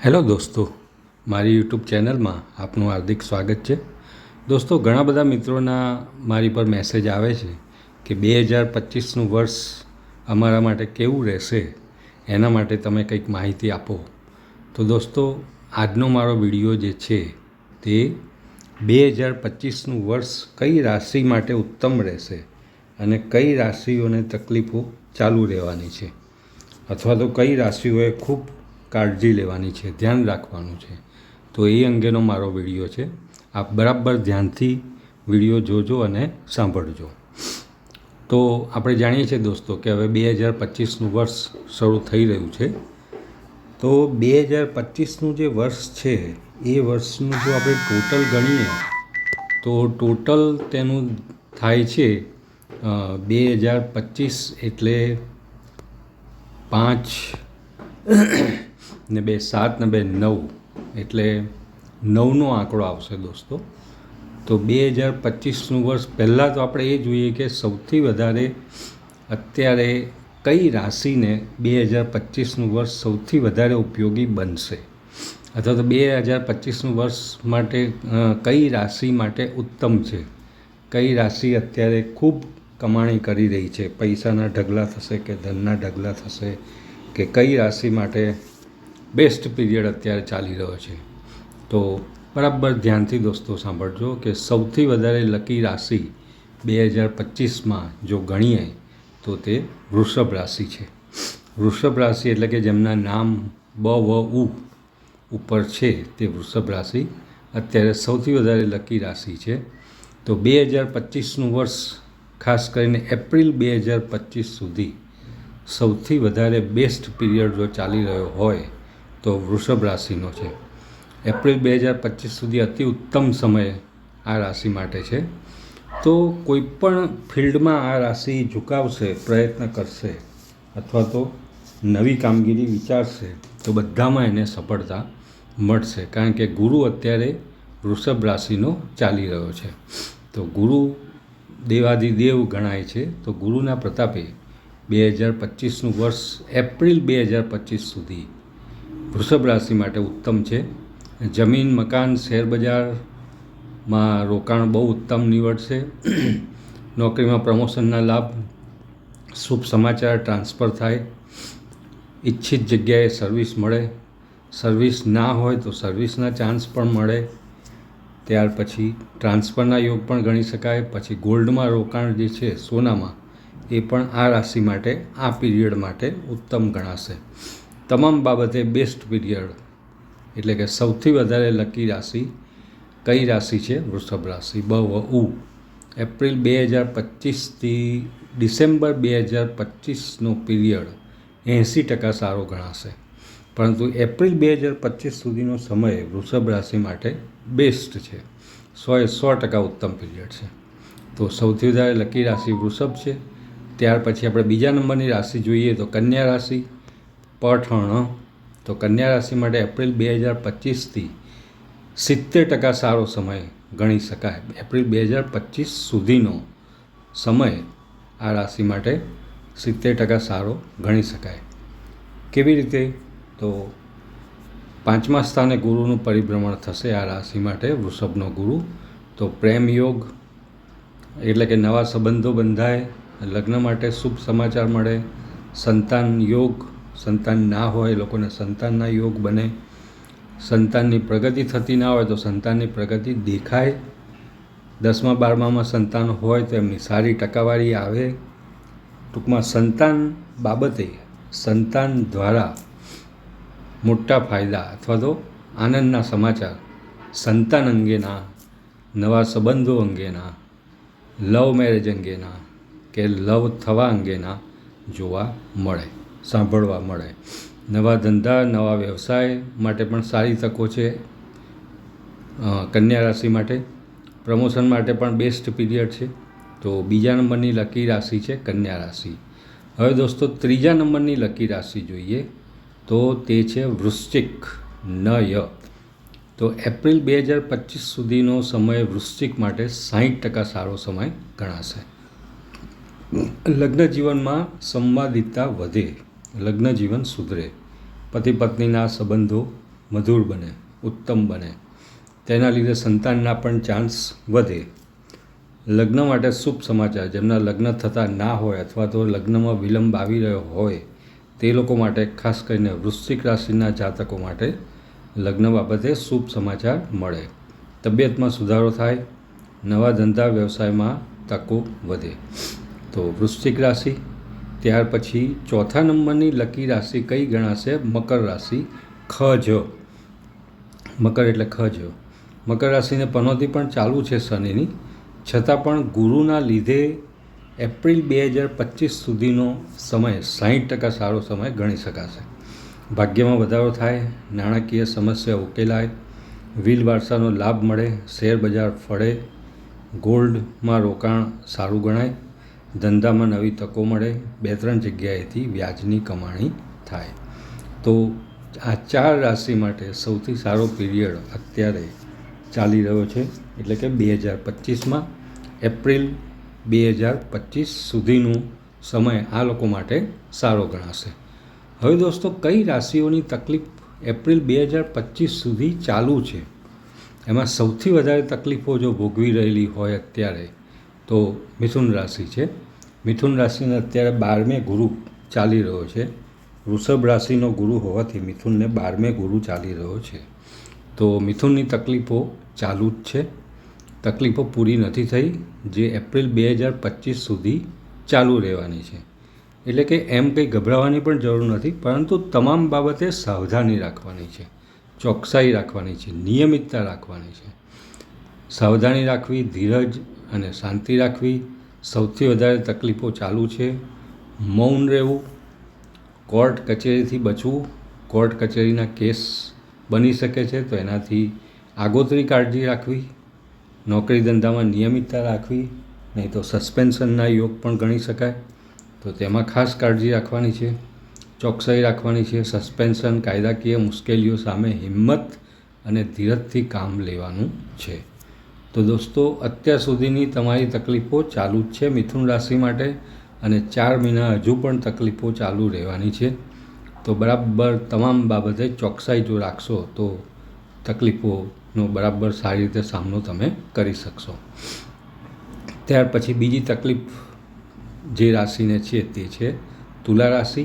Hello દોસ્તો, મારી YouTube ચેનલમાં આપનું હાર્દિક સ્વાગત છે. દોસ્તો, ઘણા બધા મિત્રોના મારી પર મેસેજ આવે છે કે 2025નું વર્ષ અમારા માટે કેવું રહેશે, એના માટે તમે કંઈક માહિતી આપો. તો દોસ્તો, આજનો મારો વિડીયો જે છે તે 2025નું વર્ષ કઈ રાશિ માટે ઉત્તમ રહેશે અને કઈ રાશિઓને તકલીફો ચાલુ રહેવાની છે, અથવા તો કઈ રાશિઓએ ખૂબ કાળજી લેવાની છે, ધ્યાન રાખવાનું છે. તો એ અંગેનો મારો વિડીયો છે. આપ બરાબર ધ્યાનથી વિડીયો જોજો અને સાંભળજો. તો આપણે જાણીએ છીએ દોસ્તો કે હવે 2025નું વર્ષ શરૂ થઈ રહ્યું છે. તો 2025નું જે વર્ષ છે એ વર્ષનું જો આપણે ટોટલ ગણીએ તો ટોટલ તેનું થાય છે 2025 એટલે 5 ને 2 7 ને 2 9 એટલે 9નો આંકડો આવશે દોસ્તો. તો 2025નું વર્ષ પહેલાં તો આપણે એ જોઈએ કે સૌથી વધારે અત્યારે કઈ રાશિને 2025નું વર્ષ સૌથી વધારે ઉપયોગી બનશે, અથવા તો 2025નું વર્ષ માટે કઈ રાશિ માટે ઉત્તમ છે, કઈ રાશિ અત્યારે ખૂબ કમાણી કરી રહી છે, પૈસાના ઢગલા થશે કે ધનના ઢગલા થશે, કે કઈ રાશિ માટે બેસ્ટ પીરિયડ અત્યારે ચાલી રહ્યો છે. તો બરાબર ધ્યાનથી દોસ્તો સાંભળજો કે સૌથી વધારે લકી રાશિ 2025માં જો ગણીએ તો તે વૃષભ રાશિ છે. વૃષભ રાશિ એટલે કે જેમના નામ બ વ ઉ ઉપર છે તે વૃષભ રાશિ અત્યારે સૌથી વધારે લકી રાશિ છે. તો 2025નું વર્ષ ખાસ કરીને એપ્રિલ 2025 સુધી સૌથી વધારે બેસ્ટ પીરિયડ જો ચાલી રહ્યો હોય તો વૃષભ રાશિનો છે. એપ્રિલ 2025 સુધી અતિ ઉત્તમ સમય આ રાશિ માટે છે. તો કોઈપણ ફિલ્ડમાં આ રાશિ ઝુકાવશે, પ્રયત્ન કરશે અથવા તો નવી કામગીરી વિચારશે તો બધામાં એને સફળતા મળશે, કારણ કે ગુરુ અત્યારે વૃષભ રાશિનો ચાલી રહ્યો છે. તો ગુરુ દેવાધિદેવ ગણાય છે. તો ગુરુના પ્રતાપે 2025નું વર્ષ એપ્રિલ 2025 સુધી વૃષભ રાશિ માટે ઉત્તમ છે. જમીન, મકાન, શેરબજારમાં રોકાણ બહુ ઉત્તમ નીવડશે. નોકરીમાં પ્રમોશનના લાભ, શુભ સમાચાર ટ્રાન્સફર થાય, ઈચ્છિત જગ્યાએ સર્વિસ મળે, સર્વિસ ના હોય તો સર્વિસના ચાન્સ પણ મળે. ત્યાર પછી ટ્રાન્સફરના યોગ પણ ગણી શકાય. પછી ગોલ્ડમાં રોકાણ જે છે, સોનામાં, એ પણ આ રાશિ માટે આ પીરિયડ માટે ઉત્તમ ગણાશે. તમામ બાબતે બેસ્ટ પીરિયડ એટલે કે સૌથી વધારે લકી રાશિ કઈ રાશિ છે? વૃષભ રાશિ, બ વ ઉ. એપ્રિલ 2025થી ડિસેમ્બર 2025નો પીરિયડ 80% સારો ગણાશે. પરંતુ એપ્રિલ 2025 સુધીનો સમય વૃષભ રાશિ માટે બેસ્ટ છે, 100% ઉત્તમ પીરિયડ છે. તો સૌથી વધારે લકી રાશિ વૃષભ છે. ત્યાર પછી આપણે બીજા નંબરની રાશિ જોઈએ તો કન્યા રાશિ, પઠણ. તો કન્યા રાશિ માટે એપ્રિલ 2025થી 70% સારો સમય ગણી શકાય. એપ્રિલ 2025 સુધીનો સમય આ રાશિ માટે 70% સારો ગણી શકાય. કેવી રીતે? તો 5મા સ્થાને ગુરુનું પરિભ્રમણ થશે આ રાશિ માટે, વૃષભનો ગુરુ. તો પ્રેમ યોગ એટલે કે નવા સંબંધો બંધાય, લગ્ન માટે શુભ સમાચાર મળે, સંતાન યોગ, સંતાન ના હોય લોકોને સંતાનના યોગ બને, સંતાનની પ્રગતિ થતી ના હોય તો સંતાનની પ્રગતિ દેખાય, 10મા 12મામાં સંતાન હોય તો એમની સારી ટકાવારી આવે. ટૂંકમાં સંતાન બાબતે સંતાન દ્વારા મોટા ફાયદા અથવા તો આનંદના સમાચાર, સંતાન અંગેના, નવા સંબંધો અંગેના, લવ મેરેજ અંગેના કે લવ થવા અંગેના જોવા મળે, સાંભળવા મળે. નવા ધંધા, નવા વ્યવસાય માટે પણ સારી તકો છે કન્યા રાશિ માટે. પ્રમોશન માટે પણ બેસ્ટ પીરિયડ છે. તો બીજા નંબરની લકી રાશિ છે કન્યા રાશિ. હવે દોસ્તો, ત્રીજા નંબરની લકી રાશિ જોઈએ તો તે છે વૃશ્ચિક, નય. તો એપ્રિલ 2025 સુધીનો સમય વૃશ્ચિક માટે 60% સારો સમય ગણાશે. લગ્ન જીવનમાં સંવાદિતા વધે, લગ્ન જીવન સુધરે, પતિ પત્નીના સંબંધો મધુર બને, ઉત્તમ બને. તેના લીધે સંતાનના પણ ચાન્સ વધે. લગ્ન માટે શુભ સમાચાર. જેમના લગ્ન થતા ના હોય અથવા તો લગ્નમાં વિલંબ આવી રહ્યો હોય તે લોકો માટે, ખાસ કરીને વૃશ્ચિક રાશિના જાતકો માટે લગ્ન બાબતે શુભ સમાચાર મળે. તબિયતમાં સુધારો થાય. નવા ધંધા વ્યવસાયમાં તકો વધે. તો વૃશ્ચિક રાશિ. ત્યાર પછી ચોથા નંબરની લકી રાશિ કઈ ગણાશે? મકર રાશિ. ખજ. મકર એટલે ખજ. મકર રાશિને પનોતી પણ ચાલુ છે શનિની, છતાં પણ ગુરુના લીધે એપ્રિલ 2025 સુધીનો સમય 60% સારો સમય ગણી શકાશે. ભાગ્યમાં વધારો થાય, નાણાકીય સમસ્યા ઉકેલાય, વીલ વારસાનો લાભ મળે, શેર બજાર ફળે, ગોલ્ડમાં રોકાણ સારું ગણાય, ધંધામાં નવી તકો મળે, 2-3 જગ્યાએથી વ્યાજની કમાણી થાય. તો આ 4 રાશિ માટે સૌથી સારો પીરિયડ અત્યારે ચાલી રહ્યો છે, એટલે કે 2025માં એપ્રિલ 2025 સુધીનો સમય આ લોકો માટે સારો ગણાશે. હવે દોસ્તો, કઈ રાશિઓની તકલીફ એપ્રિલ 2025 સુધી ચાલુ છે? એમાં સૌથી વધારે તકલીફો જો ભોગવી રહેલી હોય અત્યારે તો મિથુન રાશિ છે. મિથુન રાશિને અત્યારે 12મે ગુરુ ચાલી રહ્યો છે. વૃષભ રાશિનો ગુરુ હોવાથી મિથુનને 12મે ગુરુ ચાલી રહ્યો છે. તો મિથુનની તકલીફો ચાલુ જ છે. તકલીફો પૂરી નથી થઈ, જે એપ્રિલ 2025 સુધી ચાલુ રહેવાની છે. એટલે કે એમ કંઈ ગભરાવાની પણ જરૂર નથી, પરંતુ તમામ બાબતે સાવધાની રાખવાની છે, ચોકસાઈ રાખવાની છે, નિયમિતતા રાખવાની છે. સાવધાની રાખવી, ધીરજ અને શાંતિ રાખવી. સૌથી વધારે તકલીફો ચાલુ છે. મૌન રહેવું, કોર્ટ કચેરીથી બચવું. કોર્ટ કચેરીના કેસ બની શકે છે, તો એનાથી આગોતરી કાળજી રાખવી. નોકરી ધંધામાં નિયમિતતા રાખવી, નહીં તો સસ્પેન્શનના યોગ પણ ગણી શકાય. તો તેમાં ખાસ કાળજી રાખવાની છે, ચોકસાઈ રાખવાની છે. સસ્પેન્શન, કાયદાકીય મુશ્કેલીઓ સામે હિંમત અને ધીરજથી કામ લેવાનું છે. તો દોસ્તો, અત્યાર સુધીની તમારી તકલીફો ચાલુ જ છે મિથુન રાશિ માટે, અને 4 મહિના હજુ પણ તકલીફો ચાલુ રહેવાની છે. તો બરાબર તમામ બાબતે ચોકસાઈ જો રાખશો તો તકલીફોનો બરાબર સારી રીતે સામનો તમે કરી શકશો. ત્યાર પછી બીજી તકલીફ જે રાશિને છે તે છે તુલા રાશિ,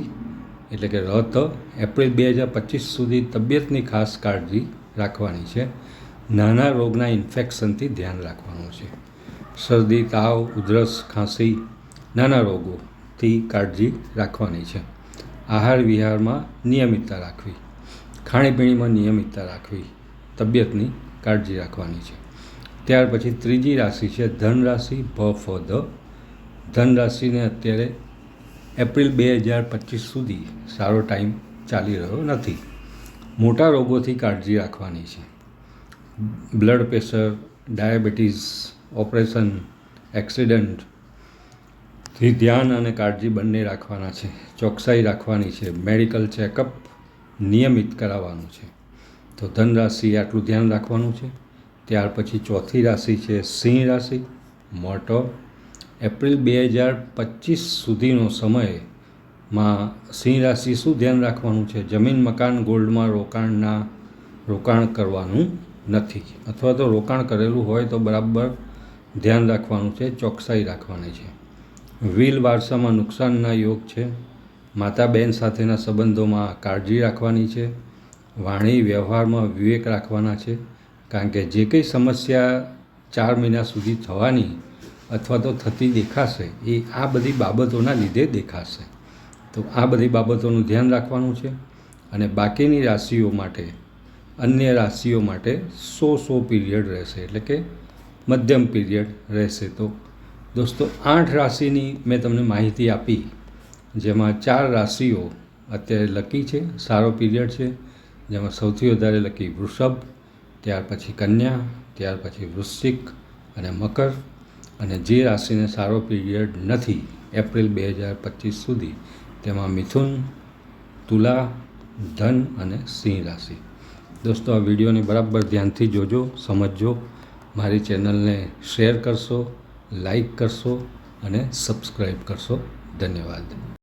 એટલે કે રત. એપ્રિલ 2025 સુધી તબિયતની ખાસ કાળજી રાખવાની છે. નાના રોગના ઇન્ફેક્શનથી ધ્યાન રાખવાનું છે. શરદી, તાવ, ઉધરસ, ખાંસી, નાના રોગોથી કાળજી રાખવાની છે. આહાર વિહારમાં નિયમિતતા રાખવી, ખાણીપીણીમાં નિયમિતતા રાખવી, તબિયતની કાળજી રાખવાની છે. ત્યાર પછી ત્રીજી રાશિ છે ધન રાશિ. ભ ફ ધ. ધન રાશિને અત્યારે એપ્રિલ 2025 સુધી સારો ટાઈમ ચાલી રહ્યો નથી. મોટા રોગોથી કાળજી રાખવાની છે. બ્લડ પ્રેશર, ડાયાબિટીસ, ઓપરેશન, એક્સિડન્ટથી ધ્યાન અને કાળજી બંને રાખવાના છે. ચોકસાઈ રાખવાની છે. મેડિકલ ચેકઅપ નિયમિત કરાવવાનું છે. તો ધન રાશિ આટલું ધ્યાન રાખવાનું છે. ત્યાર પછી ચોથી રાશિ છે સિંહ રાશિ. મોટો. એપ્રિલ 2025 સુધીનો સમયમાં સિંહ રાશિ શું ધ્યાન રાખવાનું છે? જમીન, મકાન, ગોલ્ડમાં રોકાણ કરવાનું નથી, અથવા તો રોકાણ કરેલું હોય તો બરાબર ધ્યાન રાખવાનું છે, ચોકસાઈ રાખવાની છે. વીલ વારસામાં નુકસાનના યોગ છે. માતા બહેન સાથેના સંબંધોમાં કાળજી રાખવાની છે. વાણી વ્યવહારમાં વિવેક રાખવાના છે, કારણ કે જે કંઈ સમસ્યા 4 મહિના સુધી થવાની અથવા તો થતી દેખાશે એ આ બધી બાબતોના લીધે દેખાશે. તો આ બધી બાબતોનું ધ્યાન રાખવાનું છે. અને બાકીની રાશિઓ માટે, અન્ય રાશિઓ માટે 100 પીરિયડ રહેશે, એટલે કે મધ્યમ પીરિયડ રહેશે. તો દોસ્તો, 8 રાશિની મેં તમને માહિતી આપી, જેમાં 4 રાશિઓ અત્યારે લકી છે, સારો પીરિયડ છે. જેમાં સૌથી વધારે લકી વૃષભ, ત્યાર પછી કન્યા, ત્યાર પછી વૃશ્ચિક અને મકર. અને જે રાશિને સારો પીરિયડ નથી એપ્રિલ 2025 સુધી, તેમાં મિથુન, તુલા, ધન અને સિંહ રાશિ. દોસ્તો, આ વિડીયોને બરાબર ધ્યાનથી જોજો, સમજજો. મારી ચેનલને શેર કરશો, લાઈક કરશો અને સબસ્ક્રાઈબ કરશો. ધન્યવાદ.